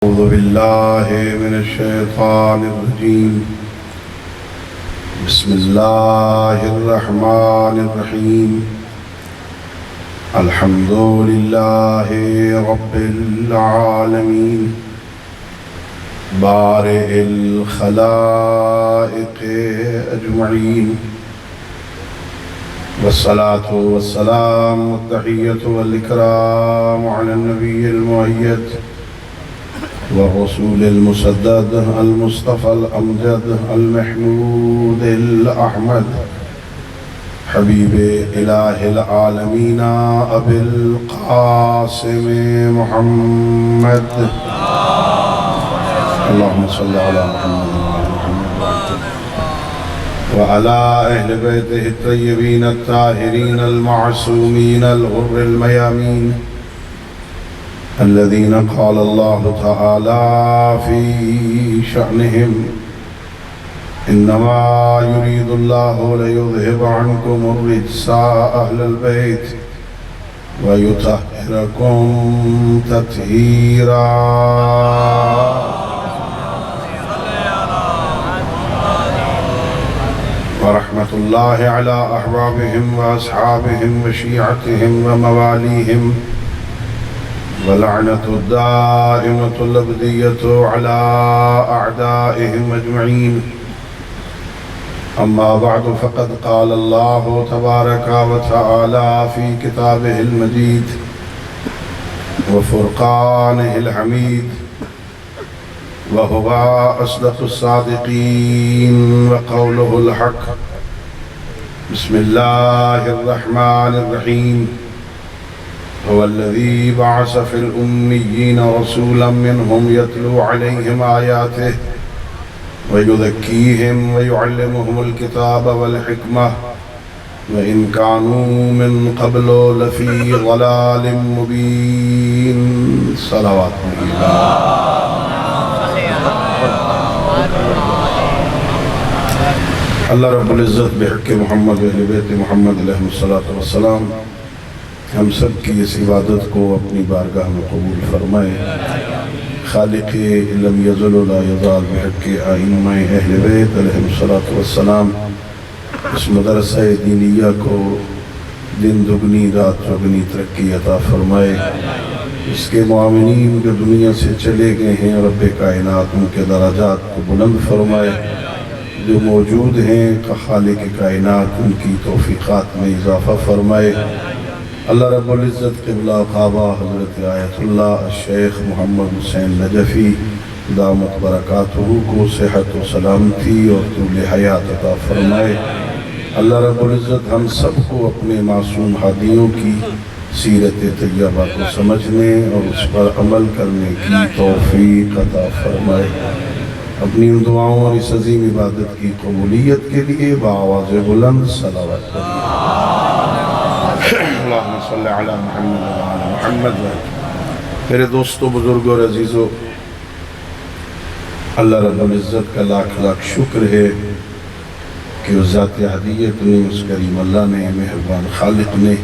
أعوذ بالله من الشيطان الرجيم. بسم الله الرحمن الرحيم. الحمد لله رب العالمين بارئ الخلائق أجمعين، والصلاة والسلام والتحية والإكرام على النبي المؤيد والرسول المسدد المصطفى الأمجد المحمود الأحمد حبيب إله العالمين أبي القاسم محمد. اللهم صل على محمد وعلى أهل بيته الطيبين الطاهرين المعصومين الغر الميامين الذين قال الله تعالى في شأنهم: إنما يريد الله ليذهب عنكم الرجس أهل البيت ويطهركم تطهيرا. ورحمة الله على أحبابهم وأصحابهم وشيعتهم ومواليهم، ولعنة الدائمة الأبدية على أعدائهم أجمعين. أما بعد، فقد قال الله تبارك وتعالى في كتابه المجيد وفرقانه الحميد، وهو أصدق الصادقين وقوله الحق. بسم الله الرحمن الرحيم. هو الذي بعث في الأميين رسولا منهم يتلو عليهم آياته ويزكيهم ويعلمهم الكتاب والحكمة وإن كانوا من قبل لفي ضلال مبين. صلوات اللہ رب العزت بحق محمد و اہل بیت محمد علیہ الصلوۃ والسلام ہم سب کی اس عبادت کو اپنی بارگاہ میں قبول فرمائے. خالق لم یزل لا یزال بحق ائمہ اہل بیت علیہ الصلوۃ والسلام اس مدرسہ دینیہ کو دن دگنی رات چوگنی ترقی عطا فرمائے. اس کے معاونین جو دنیا سے چلے گئے ہیں، رب کائنات ان کے درجات کو بلند فرمائے. جو موجود ہیں خالق کائنات ان کی توفیقات میں اضافہ فرمائے. اللہ رب العزت قبلہ کعبہ حضرت آیت اللہ الشیخ محمد حسین نجفی دامت برکاتہ کو صحت و سلامتی اور طول حیات عطا فرمائے. اللہ رب العزت ہم سب کو اپنے معصوم ہادیوں کی سیرت طیبہ کو سمجھنے اور اس پر عمل کرنے کی توفیق عطا فرمائے. اپنی ان دعاؤں اور اس عظیم عبادت کی قبولیت کے لیے بآواز بلند صلوات پڑھیں. اللہم صلی علی محمد وعلی محمد. میرے دوستو، بزرگوں اور عزیزو، اللہ رب العزت کا لاکھ لاکھ شکر ہے کہ اس ذات ہدیت نے، اس کریم اللہ نے، مہربان خالق نے،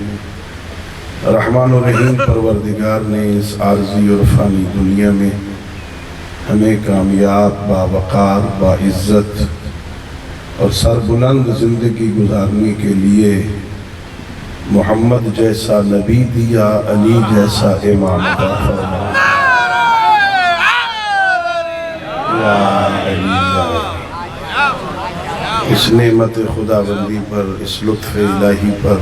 رحمان و رحیم پروردگار نے اس عارضی اور فانی دنیا میں ہمیں کامیاب، باوقار، باعزت اور سربلند زندگی گزارنے کے لیے محمد جیسا نبی دیا، علی جیسا امام عطا فرمایا. اس نعمت خداوندی پر، اس لطف الہی پر،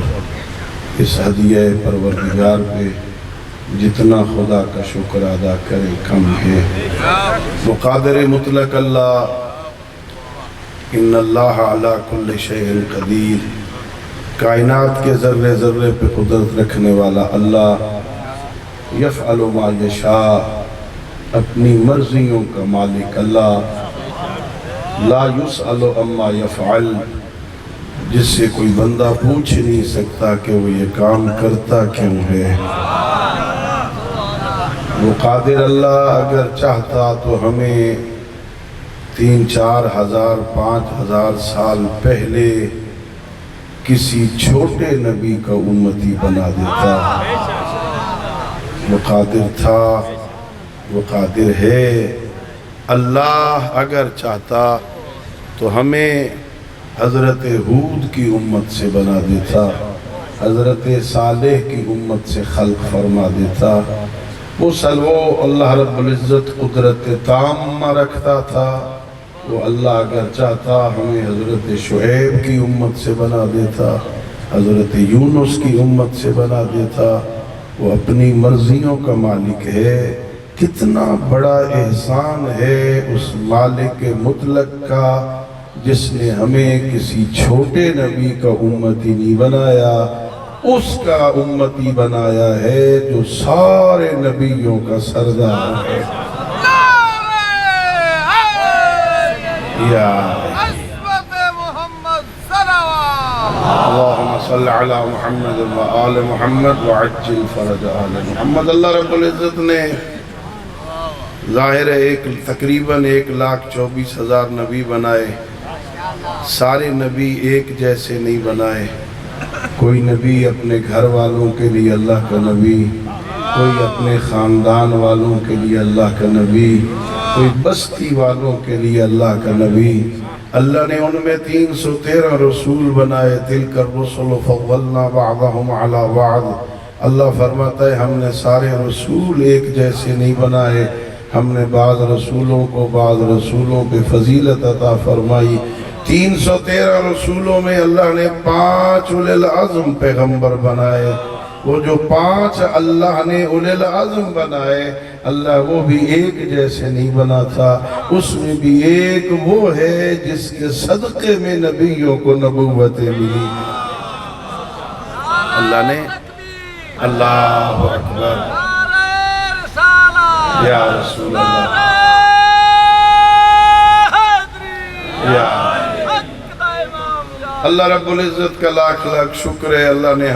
اس ہدیہ پروردگار پہ جتنا خدا کا شکر ادا کرے کم ہے. مقادر مطلق اللہ، ان اللہ علی کل شیء قدیر، کائنات کے ذرے ذرے پہ قدرت رکھنے والا اللہ، یفعل ما یشاء، اپنی مرضیوں کا مالک اللہ، لا یسأل عما یفعل، جس سے کوئی بندہ پوچھ نہیں سکتا کہ وہ یہ کام کرتا کیوں ہے. وہ قادر اللہ اگر چاہتا تو ہمیں 3-4 ہزار 5,000 سال پہلے کسی چھوٹے نبی کا امتی بنا دیتا. وہ قادر تھا وہ قادر ہے۔ اللہ اگر چاہتا تو ہمیں حضرت ہود کی امت سے بنا دیتا، حضرت صالح کی امت سے خلق فرما دیتا۔ وہ اللہ رب العزت قدرت تامہ رکھتا تھا۔ وہ اللہ اگر چاہتا ہمیں حضرت شعیب کی امت سے بنا دیتا، حضرت یونس کی امت سے بنا دیتا۔ وہ اپنی مرضیوں کا مالک ہے۔ کتنا بڑا احسان ہے اس مالک مطلق کا جس نے ہمیں کسی چھوٹے نبی کا امتی نہیں بنایا، اس کا امتی بنایا ہے جو سارے نبیوں کا سردار ہے۔ یا اللہم صلی علی محمد و آل محمد وعجل فرج آل محمد۔ اللہ رب العزت نے ظاہر ہے تقریباً 1,24,000 نبی بنائے، سارے نبی ایک جیسے نہیں بنائے۔ کوئی نبی اپنے گھر والوں کے لیے اللہ کا نبی، کوئی اپنے خاندان والوں کے لیے اللہ کا نبی، کوئی بستی والوں کے لیے اللہ کا نبی۔ اللہ نے ان میں 313 رسول بنائے۔ تلک الرسل فضلنا بعضهم على بعض۔ اللہ فرماتا ہے ہم نے سارے رسول ایک جیسے نہیں بنائے، ہم نے بعض رسولوں کو بعض رسولوں پہ فضیلت عطا فرمائی۔ 313 رسولوں میں اللہ نے 5 اولی العزم پیغمبر بنائے۔ وہ جو 5 اللہ نے اولی العزم بنائے، اللہ وہ بھی ایک جیسے نہیں بنا تھا۔ اس میں بھی ایک وہ ہے جس کے صدقے میں نبیوں کو نبوتیں ملی۔ اللہ نے اللہ اکبر یا رسول اللہ یا اللہ رب العزت کا لاکھ لاکھ شکر ہے۔ اللہ نے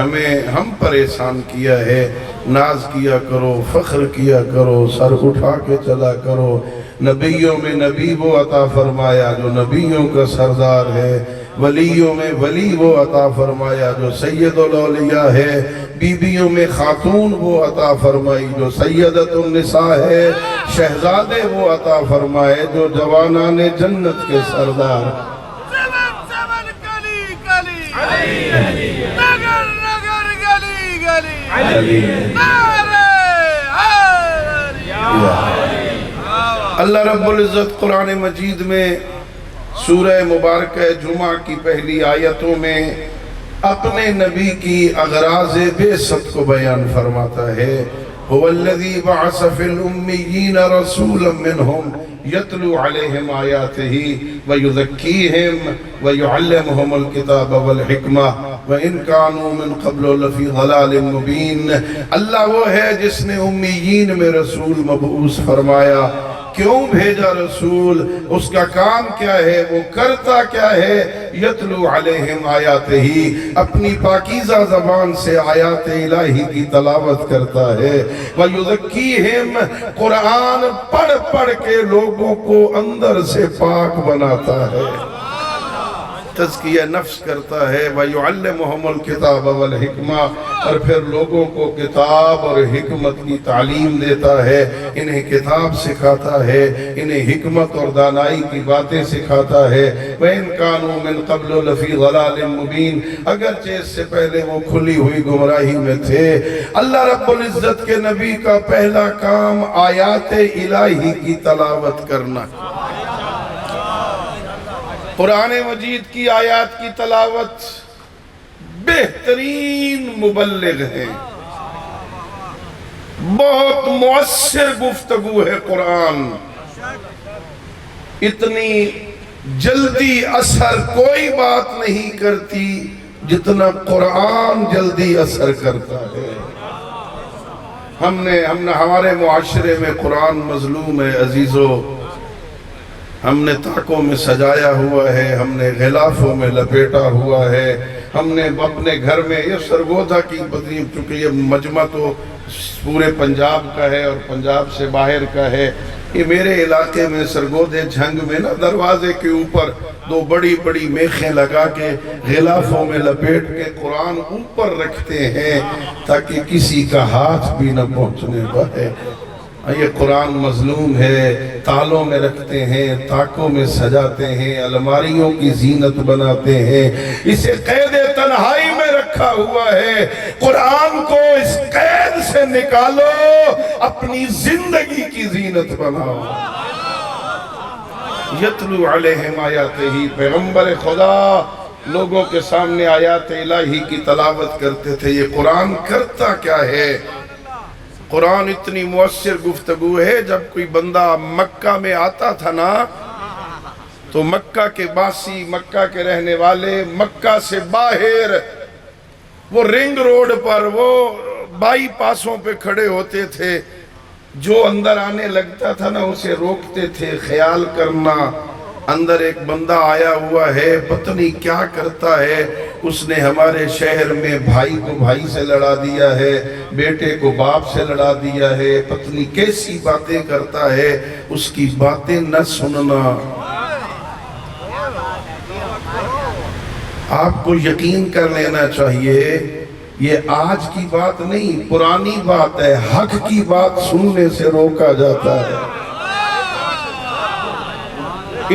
ہم پر احسان کیا ہے۔ ناز کیا کرو، فخر کیا کرو، سر اٹھا کے چلا کرو۔ نبیوں میں نبی وہ عطا فرمایا جو نبیوں کا سردار ہے، ولیوں میں ولی وہ عطا فرمایا جو سید الاولیاء ہے، بیویوں میں خاتون وہ عطا فرمائی جو سیدۃ النساء ہے، شہزادے وہ عطا فرمائے جو جوانان جنت کے سردار۔ اللہ رب العزت قرآن مجید میں سورہ مبارکہ جمعہ کی پہلی آیتوں میں اپنے نبی کی اغراض بعثت کو بیان فرماتا ہے۔ هو الذي بعث في الأميين رسولا منهم يتلو عليهم آياته ويزكيهم ويعلمهم الكتاب والحكمة وإن كانوا من قبل لفي ضلال مبين۔ اللہ وہ ہے جس نے امیین میں رسول مبعوث فرمایا۔ کیوں بھیجا رسول؟ اس کا کام کیا ہے؟ وہ کرتا کیا ہے؟ یتلو علیہم آیاتہ، اپنی پاکیزہ زبان سے آیات الہی کی تلاوت کرتا ہے۔ وَيُذَكِّيهِمْ، قرآن پڑھ پڑھ کے لوگوں کو اندر سے پاک بناتا ہے، تزکیہ نفس کرتا ہے۔ وَيُعَلِّمُهُمُ الْكِتَابَ وَالْحِكْمَةَ، اور پھر لوگوں کو کتاب اور حکمت کی تعلیم دیتا ہے، انہیں کتاب سکھاتا ہے، انہیں حکمت اور دانائی کی باتیں سکھاتا ہے۔ وَإِن كَانُوا مِن قَبْلُ لَفِي ضَلَالٍ مُبِينٍ، اگرچہ اس سے پہلے وہ کھلی ہوئی گمراہی میں تھے۔ اللہ رب العزت کے نبی کا پہلا کام آیات الہی کی تلاوت کرنا، قرآن مجید کی آیات کی تلاوت بہترین مبلغ ہے، بہت مؤثر گفتگو ہے قرآن۔ اتنی جلدی اثر کوئی بات نہیں کرتی جتنا قرآن جلدی اثر کرتا ہے۔ ہمارے معاشرے میں قرآن مظلوم ہے عزیزو، ہم نے تاکوں میں سجایا ہوا ہے، ہم نے غلافوں میں لپیٹا ہوا ہے، ہم نے اپنے گھر میں یہ سرگودا کی بدنی، چونکہ یہ مجمع تو پورے پنجاب کا ہے اور پنجاب سے باہر کا ہے، یہ میرے علاقے میں سرگودے جھنگ میں نا دروازے کے اوپر 2 بڑی بڑی میخیں لگا کے غلافوں میں لپیٹ کے قرآن اوپر رکھتے ہیں تاکہ کسی کا ہاتھ بھی نہ پہنچنے پائے۔ یہ قرآن مظلوم ہے، تالوں میں رکھتے ہیں، تاکوں میں سجاتے ہیں، الماریوں کی زینت بناتے ہیں، اسے قید تنہائی میں رکھا ہوا ہے۔ قرآن کو اس قید سے نکالو، اپنی زندگی کی زینت بناؤ۔ یتلو علیہم آیاتہ، پیغمبر خدا لوگوں کے سامنے آیات الہی کی تلاوت کرتے تھے۔ یہ قرآن کرتا کیا ہے؟ قرآن اتنی مؤثر گفتگو ہے، جب کوئی بندہ مکہ میں آتا تھا نا تو مکہ کے باسی، مکہ کے رہنے والے، مکہ سے باہر وہ رنگ روڈ پر وہ بائی پاسوں پہ کھڑے ہوتے تھے، جو اندر آنے لگتا تھا نا اسے روکتے تھے۔ خیال کرنا اندر ایک بندہ آیا ہوا ہے، پتہ نہیں کیا کرتا ہے، اس نے ہمارے شہر میں بھائی کو بھائی سے لڑا دیا ہے، بیٹے کو باپ سے لڑا دیا ہے، پتہ نہیں کیسی باتیں کرتا ہے، اس کی باتیں نہ سننا۔ آپ کو یقین کر لینا چاہیے، یہ آج کی بات نہیں، پرانی بات ہے۔ حق کی بات سننے سے روکا جاتا ہے۔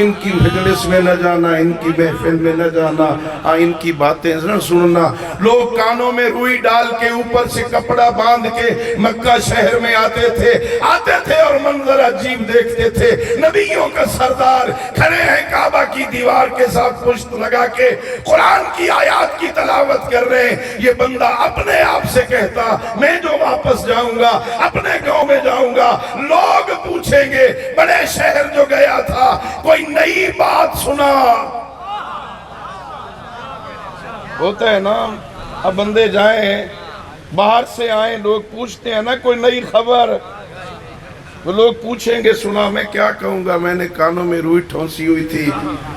ان کی مجلس میں نہ جانا، ان کی محفل میں نہ جانا، ان کی باتیں نہ سننا۔ لوگ کانوں میں روئی ڈال کے اوپر سے کپڑا باندھ کے مکہ شہر میں آتے تھے اور منظر عجیب دیکھتے تھے۔ نبیوں کا سردار کھڑے ہیں کعبہ کی دیوار کے ساتھ پشت لگا کے، قرآن کی آیات کی تلاوت کر رہے ہیں۔ یہ بندہ اپنے آپ سے کہتا، میں جو واپس جاؤں گا اپنے گاؤں میں جاؤں گا، لوگ پوچھیں گے بڑے شہر جو گیا تھا کوئی نئی بات سنا۔ ہوتا ہے نا، اب بندے جائیں باہر سے آئیں، لوگ پوچھتے ہیں نا کوئی نئی خبر، وہ لوگ پوچھیں گے سنا، میں کیا کہوں گا؟ میں نے کانوں میں روئی ٹھونسی ہوئی تھی،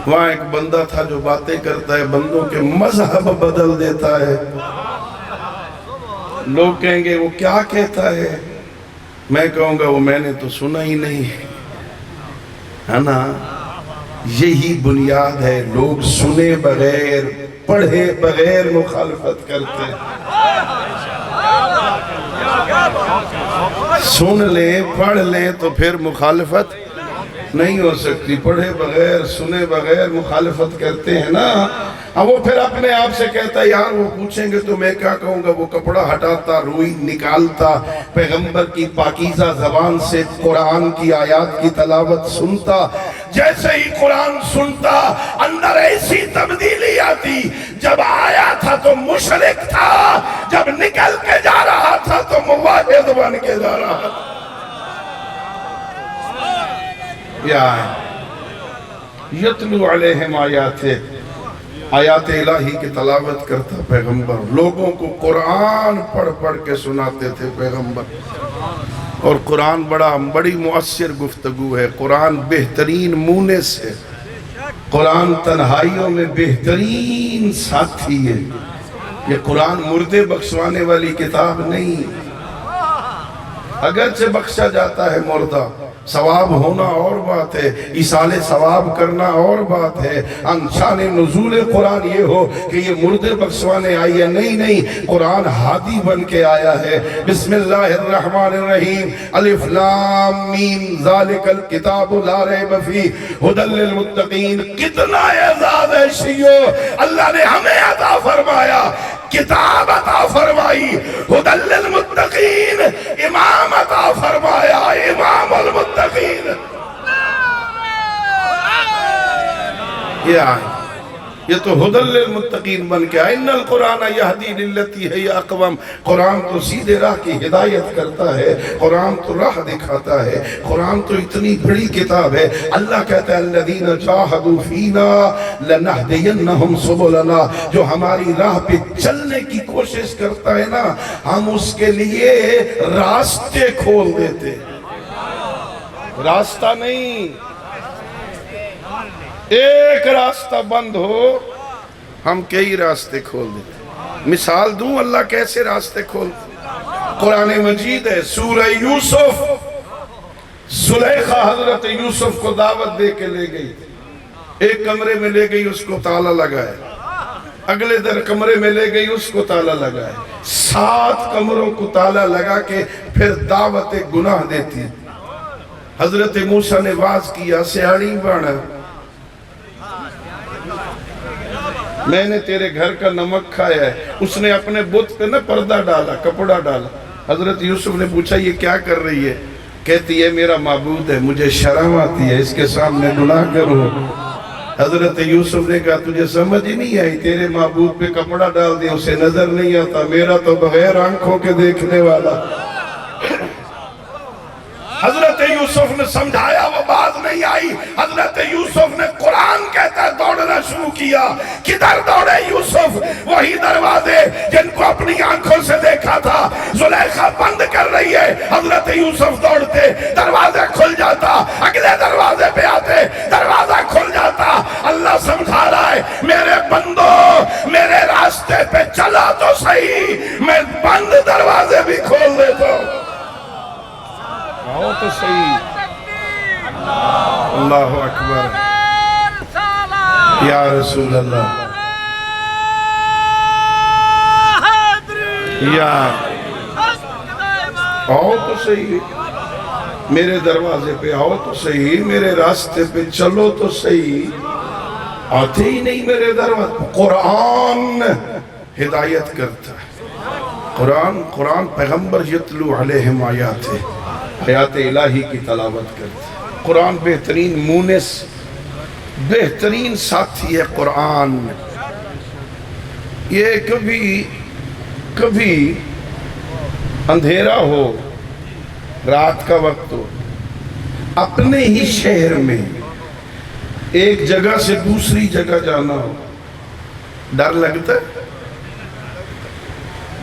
وہاں ایک بندہ تھا جو باتیں کرتا ہے، بندوں کے مذہب بدل دیتا ہے۔ لوگ کہیں گے وہ کیا کہتا ہے؟ میں کہوں گا وہ میں نے تو سنا ہی نہیں ہے نا۔ یہی بنیاد ہے، لوگ سنے بغیر، پڑھے بغیر مخالفت کرتے ہیں۔ سن لیں پڑھ لیں تو پھر مخالفت نہیں ہو سکتی، پڑھے بغیر سنے بغیر مخالفت کرتے ہیں نا۔ اب وہ پھر اپنے آپ سے کہتا ہے یار وہ پوچھیں گے تو میں کیا کہوں گا؟ وہ کپڑا ہٹاتا، روئی نکالتا، پیغمبر کی پاکیزہ زبان سے قرآن کی آیات کی تلاوت سنتا۔ جیسے ہی قرآن سنتا اندر ایسی تبدیلی آتی، جب آیا تھا تو مشرک تھا، جب نکل کے جا رہا تھا تو موحد بن کے جا رہا تھا۔ یتلو علیہم آیات الہی کی تلاوت کرتا پیغمبر، لوگوں کو قرآن پڑھ پڑھ کے سناتے تھے پیغمبر۔ اور قرآن بڑی مؤثر گفتگو ہے، قرآن بہترین مونے سے، قرآن تنہائیوں میں بہترین ساتھی ہے۔ یہ قرآن مردے بخشوانے والی کتاب نہیں، اگرچہ بخشا جاتا ہے مردہ، ثواب ہونا اور بات ہے، ایصال ثواب کرنا اور بات ہے۔ شان نزول قرآن یہ ہو کہ یہ مردے بخشوانے آئی ہے، نہیں، قرآن ہادی بن کے آیا ہے۔ بسم اللہ الرحمن الرحیم، الف لام میم، ذالک الکتاب لا ریب فیہ ھدی للمتقین۔ کتنا اعزاز ہے شیعو، اللہ نے ہمیں عطا فرمایا، کتاب عطا فرمائی، ھدی للمتقین، امام عطا فرمایا، امام المتقین۔ یہ تو ھدی للمتقین بن کے ان القرآن یہدی للتی ہی اقوم۔ قرآن تو سیدھے راہ کی ہدایت کرتا ہے، قرآن تو راہ دکھاتا ہے، قرآن تو اتنی بڑی کتاب ہے۔ اللہ کہتا ہے الذین جاہدوا فینا لنہدینہم سبلنا، جو ہماری راہ پہ چلنے کی کوشش کرتا ہے نا، ہم اس کے لیے راستے کھول دیتے۔ راستہ نہیں، ایک راستہ بند ہو ہم کئی راستے کھول دیتے۔ مثال دوں اللہ کیسے راستے کھولتے؟ قرآن مجید ہے، سورہ یوسف، زلیخا حضرت یوسف کو دعوت دے کے لے گئی، ایک کمرے میں لے گئی، اس کو تالا لگایا، اگلے در کمرے میں لے گئی، اس کو تالا لگا ہے، 7 کمروں کو تالا لگا کے پھر دعوت گناہ دیتی۔ حضرت موسیٰ نے واز کیا، سیاڑی بانا میں نے تیرے گھر کا نمک کھایا ہے۔ اس نے اپنے بت پہ نہ پردہ ڈالا، کپڑا ڈالا۔ حضرت یوسف نے پوچھا یہ کیا کر رہی ہے؟ کہتی ہے میرا معبود ہے، مجھے شرم آتی ہے اس کے سامنے گناہ کروں۔ حضرت یوسف نے کہا تجھے سمجھ ہی نہیں آئی، تیرے معبود پہ کپڑا ڈال دیا، اسے نظر نہیں آتا، میرا تو بغیر آنکھوں کے دیکھنے والا۔ حضرت یوسف نے سمجھایا، وہ باز نہیں آئی۔ حضرت یوسف نے قرآن کہتا ہے دوڑنا شروع کیا۔ کدھر دوڑے یوسف؟ وہی دروازے جن کو اپنی آنکھوں سے دیکھا تھا۔ زلیخا بند کر رہی ہے، حضرت یوسف دوڑتے، دروازہ کھل جاتا، اگلے دروازے پہ آتے، دروازہ کھل جاتا۔ اللہ سمجھا رہا ہے میرے بندو، میرے راستے پہ چلا تو صحیح، میں بند دروازے بھی کھول دیتا ہوں۔ آؤ تو صحیح۔ اللہ اکبر، یا رسول اللہ، یا آؤ تو صحیح، میرے دروازے پہ آؤ تو صحیح، میرے راستے پہ چلو تو صحیح۔ آتے ہی نہیں میرے دروازے۔ قرآن ہدایت کرتا ہے، قرآن پیغمبر یتلو علیہم آیات ہے، آیات الہی کی تلاوت کرتے ہیں۔ قرآن بہترین مونس، بہترین ساتھی ہے قرآن۔ یہ کبھی اندھیرا ہو، رات کا وقت ہو، اپنے ہی شہر میں ایک جگہ سے دوسری جگہ جانا ہو، ڈر لگتا ہے؟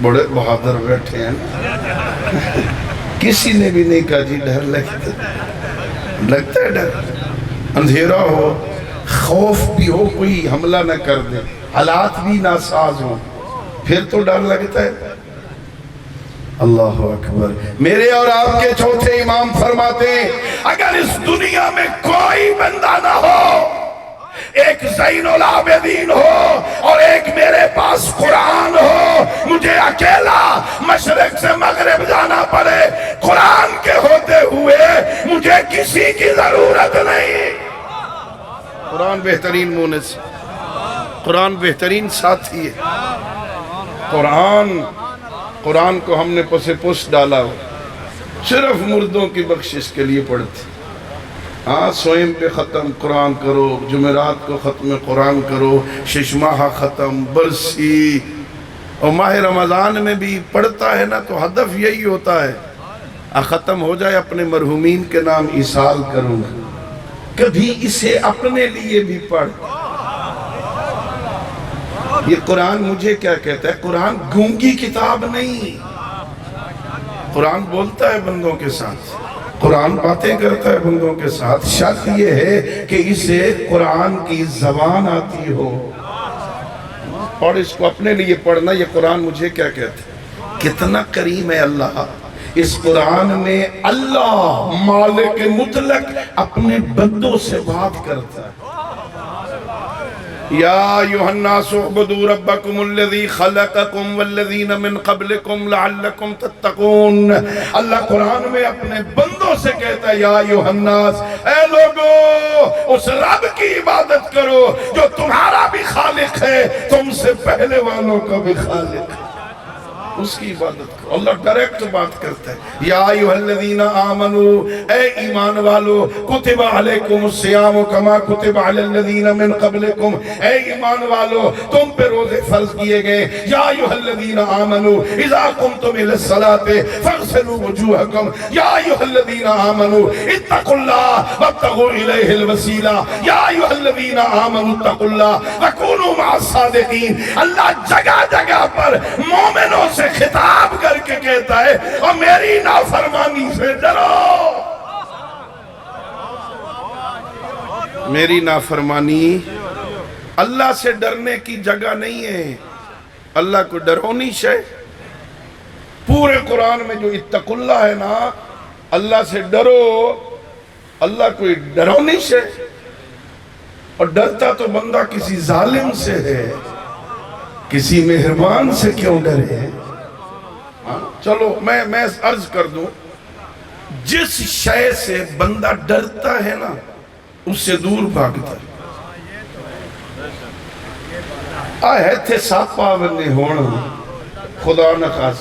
بڑے بہادر بیٹھے ہیں، کسی نے بھی نہیں کہا جی ڈر لگتا ہے ڈر۔ اندھیرا ہو، خوف بھی ہو کوئی حملہ نہ کر دے، حالات بھی ناساز ہو، پھر تو ڈر لگتا ہے۔ اللہ اکبر۔ میرے اور آپ کے چوتھے امام فرماتے ہیں اگر اس دنیا میں کوئی بندہ نہ ہو، ایک زین العابدین ہو اور ایک میرے پاس قرآن ہو، مجھے اکیلا مشرق سے مغرب جانا پڑے، قرآن کے ہوتے ہوئے مجھے کسی کی ضرورت نہیں۔ قرآن بہترین مونس، قرآن بہترین ساتھی ہے۔ قرآن کو ہم نے پس پس ڈالا ہو، صرف مردوں کی بخشش کے لیے پڑھتے۔ ہاں سوئم پہ ختم قرآن کرو، جمعرات کو ختم قرآن کرو، شش ماہ ختم، برسی، اور ماہ رمضان میں بھی پڑھتا ہے نا تو ہدف یہی ہوتا ہے ختم ہو جائے، اپنے مرحومین کے نام ایصال کروں گا۔ کبھی اسے اپنے لیے بھی پڑھ۔ یہ قرآن مجھے کیا کہتا ہے؟ قرآن گونگی کتاب نہیں، قرآن بولتا ہے بندوں کے ساتھ، قرآن باتیں کرتا ہے بندوں کے ساتھ۔ شرط یہ ہے کہ اسے قرآن کی زبان آتی ہو، اور اس کو اپنے لیے پڑھنا۔ یہ قرآن مجھے کیا کہتا ہے؟ کتنا کریم ہے اللہ۔ اس قرآن میں اللہ مالک مطلق اپنے بندوں سے بات کرتا ہے۔ یا ایھا الناس اعبدوا ربکم الذی خلقکم والذین من قبلکم لعلکم تتقون۔ اللہ قرآن میں اپنے بندوں سے کہتا ہے یا ایھا الناس، اے لوگو اس رب کی عبادت کرو جو تمہارا بھی خالق ہے، تم سے پہلے والوں کا بھی خالق ہے، اس کی عبادت کرو۔ اللہ ڈائریکٹ بات کرتا ہے یا ایھا الذین آمنوا، اے ایمان والو، کتب علیکم الصیام کما کتب علی الذین من قبلکم، اے ایمان والو تم پہ روزے فرض کیے گئے۔ یا ایھا الذین آمنوا اذا قمتم الی الصلاۃ فاغسلوا وجوہکم، یا ایھا الذین آمنوا اتقوا اللہ وابتغوا الیہ الوسیلہ، یا ایھا الذین آمنوا اتقوا اللہ وکونوا مع الصادقین۔ اللہ جگہ جگہ پر مومنوں سے خطاب کر کے کہتا ہے اور میری نافرمانی سے ڈرو۔ میری نافرمانی اللہ سے ڈرنے کی جگہ نہیں ہے، اللہ کو ڈرونی شے۔ پورے قرآن میں جو اتقوا اللہ ہے نا، اللہ سے ڈرو، اللہ کوئی ڈرونی شے۔ اور ڈرتا تو بندہ کسی ظالم سے ہے، کسی مہربان سے کیوں ڈرے؟ چلو میں عرض کر دوں، جس شے سے بندہ ڈرتا ہے نا اس سے دور بھاگتا ہے۔ آئے تھے ساپا بنے ہونا خدا نہ خاص،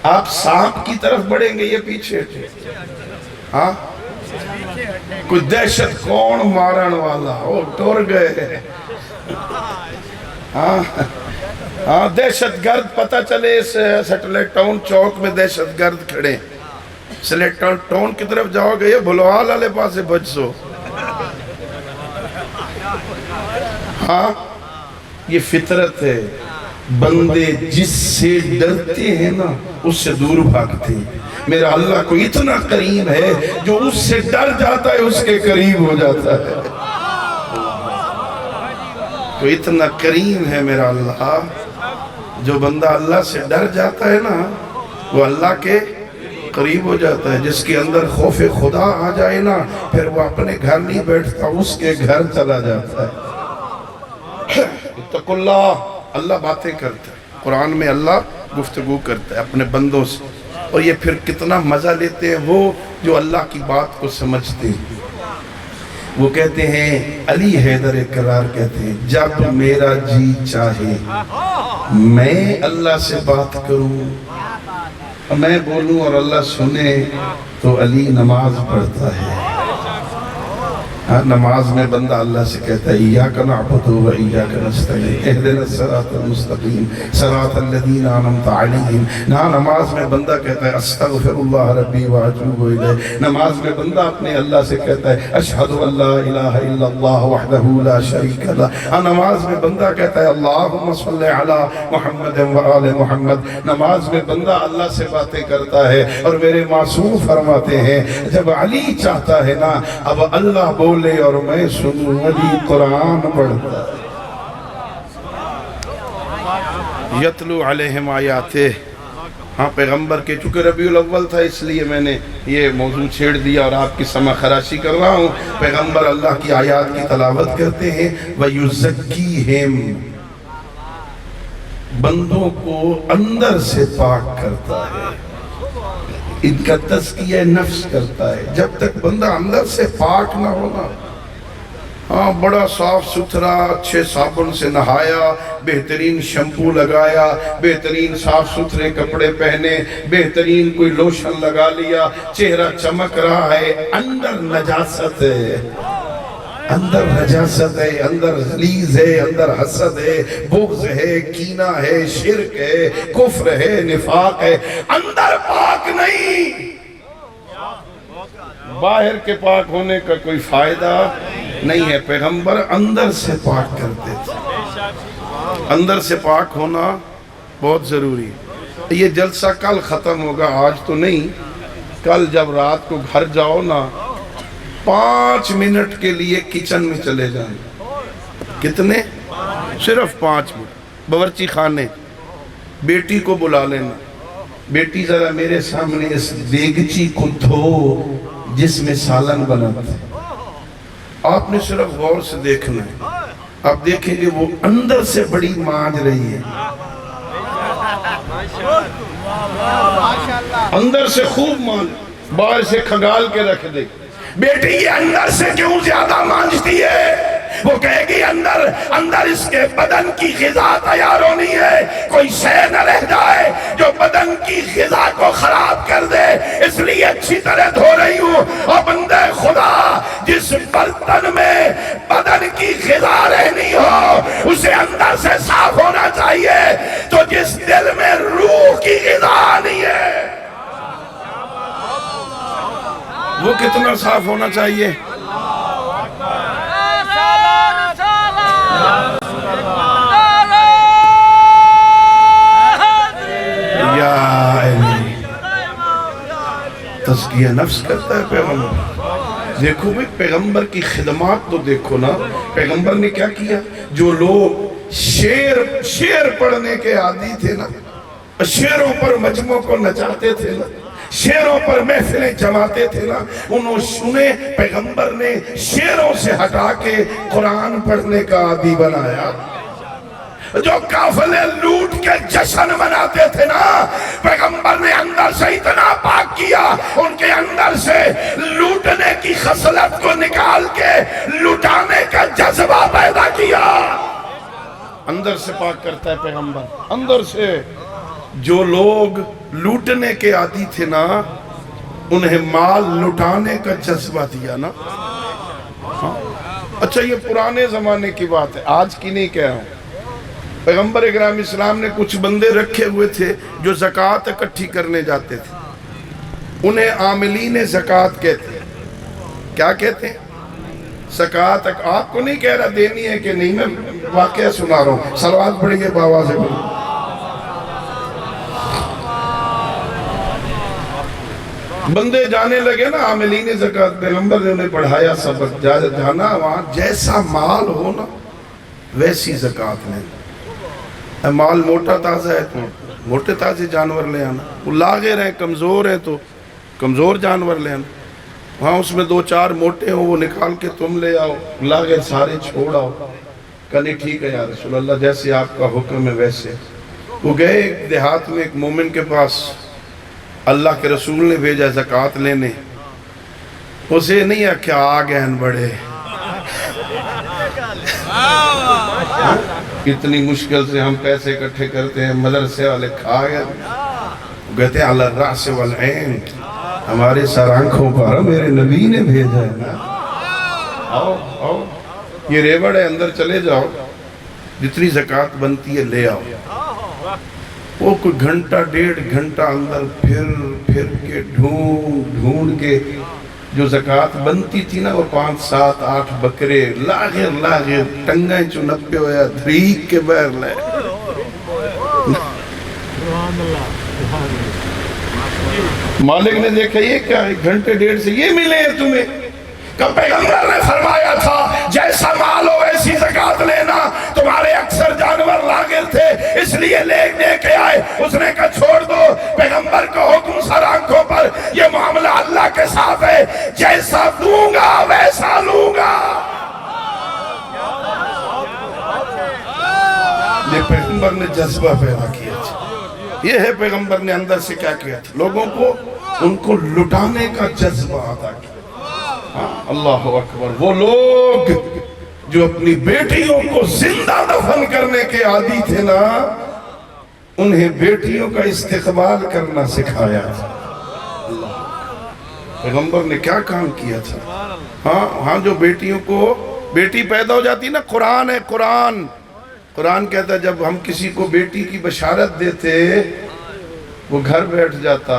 آپ سانپ کی طرف بڑھیں گے یہ پیچھے تھے؟ ہاں کوئی دہشت کون مارن والا وہ ٹور گئے، ہاں دہشت گرد پتہ چلے سیٹلائٹ ٹاؤن چوک میں دہشت گرد کھڑے، سیٹلائٹ ٹاؤن کی طرف جاؤ گے یہ بھلوال والے پاس سے بچ سو۔ ہاں یہ فطرت ہے، بندے جس سے ڈرتے ہیں نا اس سے دور بھاگتے ہیں۔ میرا اللہ کو اتنا قریب ہے جو اس سے ڈر جاتا ہے اس کے قریب ہو جاتا ہے۔ تو اتنا قریب ہے میرا اللہ، جو بندہ اللہ سے ڈر جاتا ہے نا وہ اللہ کے قریب ہو جاتا ہے۔ جس کے اندر خوف خدا آ جائے نا پھر وہ اپنے گھر نہیں بیٹھتا، اس کے گھر چلا جاتا ہے۔ اتقوا اللہ، اللہ باتیں کرتا ہے، قرآن میں اللہ گفتگو کرتا ہے اپنے بندوں سے، اور یہ پھر کتنا مزہ لیتے ہیں وہ جو اللہ کی بات کو سمجھتے ہیں۔ وہ کہتے ہیں، علی حیدر اقرار کہتے ہیں، جب میرا جی چاہے میں اللہ سے بات کروں، میں بولوں اور اللہ سنے، تو علی نماز پڑھتا ہے۔ نماز میں بندہ اللہ سے کہتا ہے ایاک نعبد و ایاک نستعین اہدنا الصراط المستقیم صراط الذین انعمت علیہم۔ نماز میں بندہ کہتا ہے استغفر اللہ ربی واتوب الیہ۔ نماز میں بندہ اپنے اللہ سے کہتا ہے اشہد ان لا الہ الا اللہ وحدہ لا شریک لہ۔ نماز میں بندہ کہتا ہے اللہم صلی علی محمد و آل محمد۔ نماز میں بندہ اللہ سے باتیں کرتا ہے، اور میرے معصوم فرماتے ہیں جب علی چاہتا ہے نا اب اللہ بولے اور میں سنوں، علی قرآن پڑھتا ہے۔ یتلو علیہم آیاتہ، ہاں پیغمبر کے چونکہ ربیع الاول تھا اس لیے میں نے یہ موضوع چھیڑ دیا اور آپ کی سمع خراشی کر رہا ہوں۔ پیغمبر اللہ کی آیات کی تلاوت کرتے ہیں، وَيُزَكِّيهِمْ، بندوں کو اندر سے پاک کرتا ہے، ان کا تزکیہ نفس کرتا ہے۔ جب تک بندہ اندر سے پاک نہ ہونا، ہاں بڑا صاف ستھرا اچھے صابن سے نہایا، بہترین شیمپو لگایا، بہترین صاف ستھرے کپڑے پہنے، بہترین کوئی لوشن لگا لیا، چہرہ چمک رہا ہے، اندر نجاست ہے، اندر نجاست ہے، اندر غلیظ ہے، اندر حسد ہے، بغض ہے، کینہ ہے، شرک ہے، کفر ہے، نفاق ہے، اندر پاک نہیں۔ باہر کے پاک ہونے کا کوئی فائدہ نہیں ہے۔ پیغمبر اندر سے پاک کرتے تھے، اندر سے پاک ہونا بہت ضروری ہے۔ یہ جلسہ کل ختم ہوگا، آج تو نہیں، کل جب رات کو گھر جاؤ نا 5 منٹ کے لیے کچن میں چلے جائیں۔ کتنے؟ صرف 5 منٹ۔ باورچی خانے، بیٹی کو بلا لینا، بیٹی ذرا میرے سامنے اس دیگچی کو دھو جس میں سالن بناتا ہے۔ آپ نے صرف غور سے دیکھنا ہے، آپ دیکھیں گے وہ اندر سے بڑی مانج رہی ہے، اندر سے خوب مانج، باہر سے کھگال کے رکھ دے۔ بیٹی یہ اندر سے کیوں زیادہ مانجتی ہے؟ وہ کہے گی اندر اس کے بدن کی غذا تیار ہونی ہے، کوئی شے نہ رہ جائے جو بدن کی غذا کو خراب کر دے، اس لیے اچھی طرح دھو رہی ہوں۔ اور بندے خدا جس برتن میں بدن کی غذا رہنی ہو اسے اندر سے صاف ہونا چاہیے، تو جس دل میں روح کی غذا آنی ہے وہ کتنا صاف ہونا چاہیے؟ تزکیہ نفس کرتا ہے پیغمبر۔ دیکھو بھئی پیغمبر کی خدمات تو دیکھو نا، پیغمبر نے کیا کیا؟ جو لوگ شعر پڑھنے کے عادی تھے نا، شعروں پر مجمع کو نچاتے تھے نا، شعروں پر محفلیں جماتے تھے نا، انہیں پیغمبر نے شعروں سے ہٹا کے قرآن پڑھنے کا عادی بنایا۔ جو قافلے لوٹ کے جشن مناتے تھے نا، پیغمبر نے اندر سے اتنا پاک کیا، ان کے اندر سے لوٹنے کی خصلت کو نکال کے لٹانے کا جذبہ پیدا کیا۔ اندر سے پاک کرتا ہے پیغمبر، اندر سے۔ جو لوگ لوٹنے کے عادی تھے نا، انہیں مال لٹانے کا جذبہ دیا نا۔ اچھا یہ پرانے زمانے کی بات ہے، آج کی نہیں کہہ رہا ہوں۔ پیغمبر اکرم اسلام نے کچھ بندے رکھے ہوئے تھے جو زکوٰۃ اکٹھی کرنے جاتے تھے، انہیں عاملین زکوٰۃ کہتے ہیں۔ کیا کہتے ہیں؟ زکوٰۃ۔ آپ کو نہیں کہہ رہا دینی ہے کہ نہیں، میں واقعہ سنا رہا ہوں، صلوات پڑھیے بآواز بولیں۔ بندے جانے لگے نا عاملین زکوٰۃ، پیغمبر نے انہیں پڑھایا سبق، جانا وہاں جیسا مال ہو نا ویسی زکوٰۃ لینا۔ مال موٹا تازہ ہے تو موٹے تازے جانور لے آنا، وہ لاغر ہیں کمزور ہیں تو کمزور جانور لے آنا، وہاں اس میں 2-4 موٹے ہوں وہ نکال کے تم لے آؤ، لاغر سارے چھوڑ آؤ۔ کہا نہیں ٹھیک ہے یا رسول اللہ، جیسے آپ کا حکم ہے ویسے۔ وہ گئے ایک دیہات میں ایک مومن کے پاس، اللہ کے رسول نے بھیجا زکوٰۃ لینے، اسے نہیں آکھیا آ گئے بڑے، کتنی مشکل سے ہم پیسے اکٹھے کرتے ہیں، مدرسے والے کھا گئے۔ کہتے ہیں علی الرأس والعین، ہمارے سر آنکھوں پر میرے نبی نے بھیجا ہے نا، آؤ آؤ یہ ریوڑ ہے، اندر چلے جاؤ، جتنی زکوٰۃ بنتی ہے لے آؤ۔ وہ کوئی گھنٹہ 1.5 گھنٹہ اندر پھر کے ڈھونڈ کے جو زکوٰۃ بنتی تھی نا، وہ 5 7 8 بکرے لاغر ٹنگیں چنپے ہویا دھریک کے بیر لے۔ مالک نے دیکھا یہ کیا، 1 گھنٹے 1.5 سے یہ ملے ہیں تمہیں؟ کہ پیغمبر نے فرمایا تھا جیسا مال ہو ویسی زکوٰۃ لینا، تمہارے اکثر جانور لاغر تھے اس لیے لے کے آئے۔ اس نے کہا چھوڑ دو، پیغمبر کا حکم سر آنکھوں پر، یہ معاملہ اللہ کے ساتھ ہے، جیسا دوں گا ویسا لوں گا۔ یہ پیغمبر نے جذبہ پیدا کیا تھا، یہ ہے پیغمبر نے اندر سے کیا کیا تھا، لوگوں کو ان کو لٹانے کا جذبہ عطا کیا۔ اللہ اکبر۔ وہ لوگ جو اپنی بیٹیوں کو زندہ دفن کرنے کے عادی تھے نا، انہیں بیٹیوں کا استقبال کرنا سکھایا تھا۔ پیغمبر نے کیا کام کیا تھا؟ ہاں جو بیٹیوں کو بیٹی پیدا ہو جاتی نا، قرآن ہے، قرآن کہتا ہے جب ہم کسی کو بیٹی کی بشارت دیتے وہ گھر بیٹھ جاتا،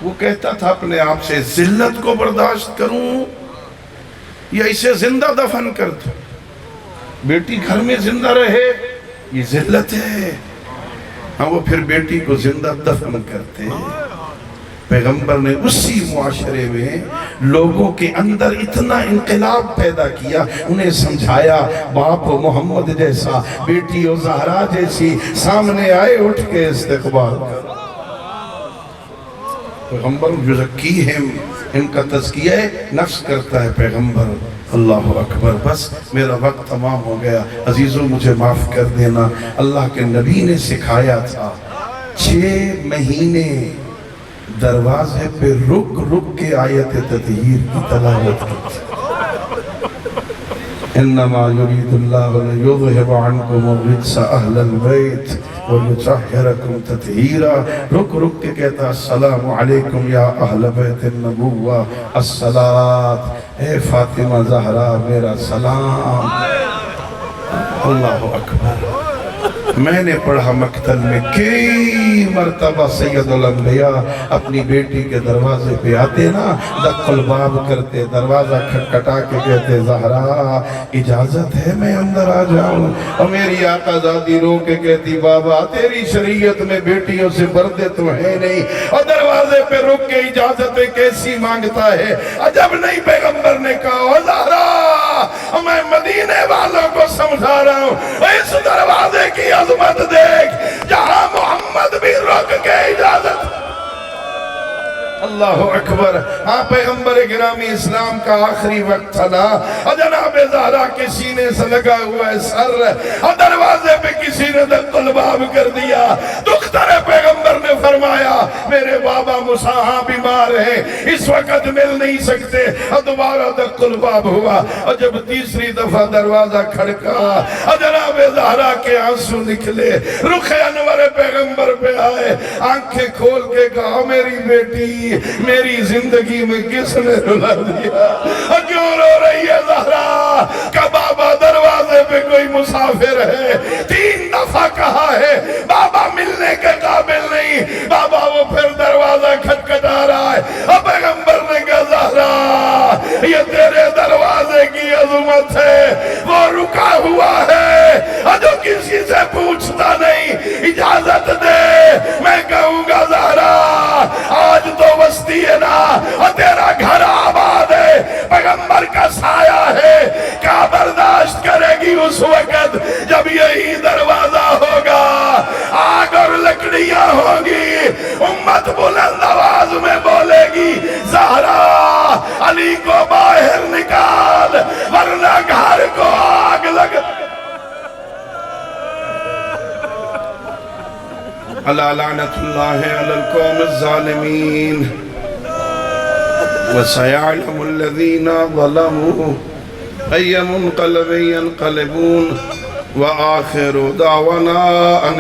وہ کہتا تھا اپنے آپ سے ذلت کو برداشت کروں یا اسے زندہ دفن کر دوں؟ بیٹی گھر میں زندہ رہے یہ ذلت ہے۔ ہاں وہ پھر بیٹی کو زندہ دفن کرتے ہیں۔ پیغمبر نے اسی معاشرے میں لوگوں کے اندر اتنا انقلاب پیدا کیا، انہیں سمجھایا باپ محمد جیسا، بیٹی زہرا جیسی سامنے آئے اٹھ کے استقبال کر۔ پیغمبر یزکیہم، ان کا تزکیہ نفس کرتا ہے پیغمبر۔ اللہ اکبر۔ بس میرا وقت تمام ہو گیا، عزیزوں مجھے معاف کر دینا۔ اللہ کے نبی نے سکھایا تھا 6 مہینے دروازے پہ رک کے آیت تطہیر کی تلاوت کی۔ انما یرید اللہ لیذہب عنکم الرجس اہل البیت ویطہرکم تطہیرا۔ رک کے کہتا السلام علیکم یا اہل بیت النبوہ، الصلاۃ، اے فاطمہ زہرا میرا سلام۔ اللہ اکبر۔ میں نے پڑھا مقتل میں کئی مرتبہ سید الانبیاء اپنی بیٹی کے دروازے پہ آتے نا، دق الباب کرتے، دروازہ کھٹکھٹا کے کہتے زہرا اجازت ہے میں اندر آ جاؤں؟ اور میری آقا زادی رو کے کہتی بابا تیری شریعت میں بیٹیوں سے پردے تو ہے نہیں، اور دروازے پہ رک کے اجازتیں کیسی مانگتا ہے؟ عجب نہیں پیغمبر نے کہا زہرا میں مدینے والوں کو سمجھا رہا ہوں، اس دروازے کی عظمت دیکھ جہاں محمد بھی رک کے اجازت۔ اللہ اکبر۔ ہاں پیغمبر گرامی اسلام کا آخری وقت تھا نا، اور جناب زہرا کے سینے سے لگا ہوا ہے سر، اور دروازے پہ کسی نے دق الباب کر دیا۔ دختر پیغمبر نے فرمایا میرے بابا مساحہ بیمار ہیں، اس وقت مل نہیں سکتے، اور دوبارہ دق الباب ہوا، اور جب تیسری دفعہ دروازہ کھڑکا اور جناب زہرا کے آنسو نکلے، رخ انور پیغمبر پہ آئے، آنکھیں کھول کے کہا میری بیٹی میری زندگی میں کس نے رلا دیا، اور کیوں رو رہی ہے زہرا؟ کہ بابا دروازے پہ کوئی مسافر ہے، 3 دفعہ کہا ہے بابا ملنے کے قابل نہیں، بابا وہ پھر دروازہ کھٹکھٹا رہا ہے، اور پیغمبر نے کہا زہرا یہ تیرے دروازے کی عظمت ہے، وہ رکا ہوا ہے اور جو کسی سے پوچھتا نہیں، اجازت دے میں کہوں گا زہرا آج تو وسطی ہے نا، اور تیرا گھر آباد ہے، پیغمبر کا سایہ ہے، کیا برداشت کرے گی اس وقت جب یہی دروازہ ہوگا، آگ اور لکڑیاں ہوں گی، امت بلند آواز میں بولے گی زہرا علی کو باہر نکال ورنہ گھر کو آگ لگ۔ اللہ لعنت اللہ علی القوم الظالمین وَسَيَعْلَمُ الَّذِينَ ظَلَمُوا أَيَّ مُنْقَلَبٍ يَنْقَلِبُونَ وَآخِرُ دَعْوَنَا أَنِ